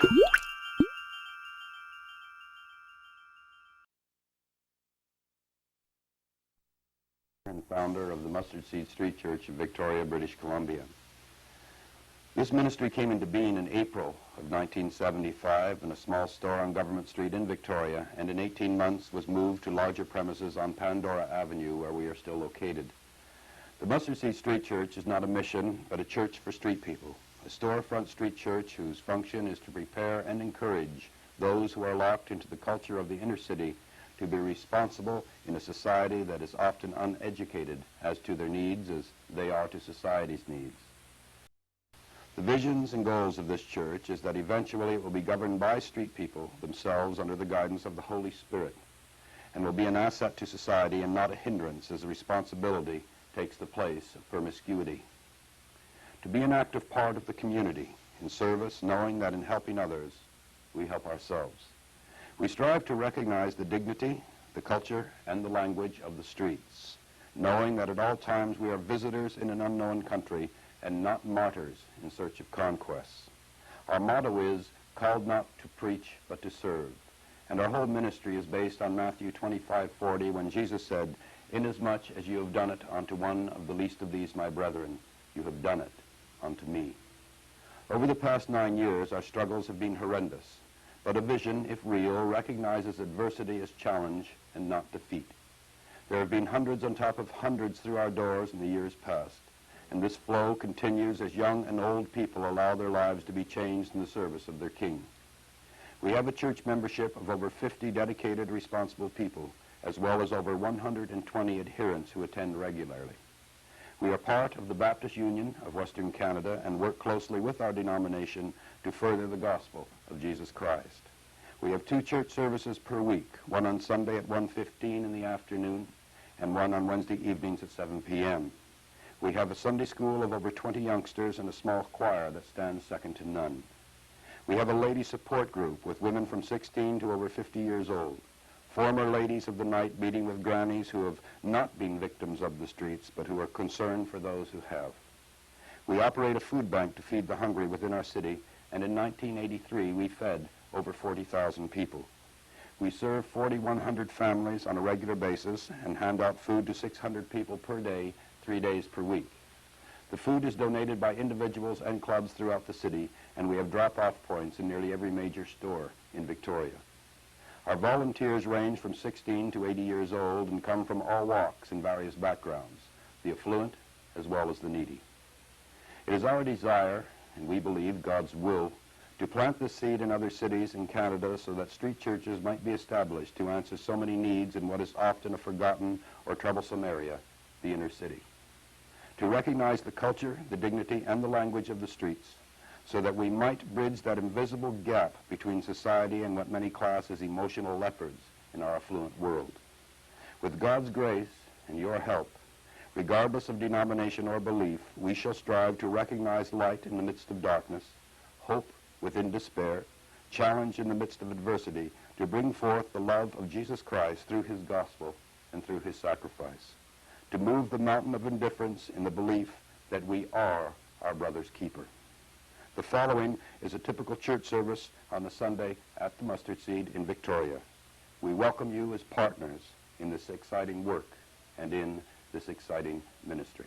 And founder of the Mustard Seed Street Church of Victoria, British Columbia. This ministry came into being in April of 1975 in a small store on Government Street in Victoria, and in 18 months was moved to larger premises on Pandora Avenue, where we are still located. The Mustard Seed Street Church is not a mission, but a church for street people, a storefront street church whose function is to prepare and encourage those who are locked into the culture of the inner city to be responsible in a society that is often uneducated as to their needs as they are to society's needs. The visions and goals of this church is that eventually it will be governed by street people themselves under the guidance of the Holy Spirit, and will be an asset to society and not a hindrance as the responsibility takes the place of promiscuity. To be an active part of the community in service, knowing that in helping others, we help ourselves. We strive to recognize the dignity, the culture, and the language of the streets, knowing that at all times we are visitors in an unknown country and not martyrs in search of conquests. Our motto is, called not to preach, but to serve. And our whole ministry is based on Matthew 25:40, when Jesus said, "Inasmuch as you have done it unto one of the least of these, my brethren, you have done it unto me." Over the past 9 years, our struggles have been horrendous. But a vision, if real, recognizes adversity as challenge and not defeat. There have been hundreds on top of hundreds through our doors in the years past, and this flow continues as young and old people allow their lives to be changed in the service of their King. We have a church membership of over 50 dedicated, responsible people, as well as over 120 adherents who attend regularly. We are part of the Baptist Union of Western Canada and work closely with our denomination to further the gospel of Jesus Christ. We have 2 church services per week, one on Sunday at 1:15 in the afternoon and one on Wednesday evenings at 7 p.m. We have a Sunday school of over 20 youngsters and a small choir that stands second to none. We have a lady support group with women from 16 to over 50 years old, former ladies of the night meeting with grannies who have not been victims of the streets but who are concerned for those who have. We operate a food bank to feed the hungry within our city, and in 1983 we fed over 40,000 people. We serve 4,100 families on a regular basis and hand out food to 600 people per day, 3 days per week. The food is donated by individuals and clubs throughout the city, and we have drop-off points in nearly every major store in Victoria. Our volunteers range from 16 to 80 years old and come from all walks and various backgrounds, the affluent as well as the needy. It is our desire, and we believe God's will, to plant this seed in other cities in Canada so that street churches might be established to answer so many needs in what is often a forgotten or troublesome area, the inner city. To recognize the culture, the dignity, and the language of the streets, so that we might bridge that invisible gap between society and what many class as emotional leopards in our affluent world. With God's grace and your help, regardless of denomination or belief, we shall strive to recognize light in the midst of darkness, hope within despair, challenge in the midst of adversity, to bring forth the love of Jesus Christ through his gospel and through his sacrifice, to move the mountain of indifference in the belief that we are our brother's keeper. The following is a typical church service on a Sunday at the Mustard Seed in Victoria. We welcome you as partners in this exciting work and in this exciting ministry.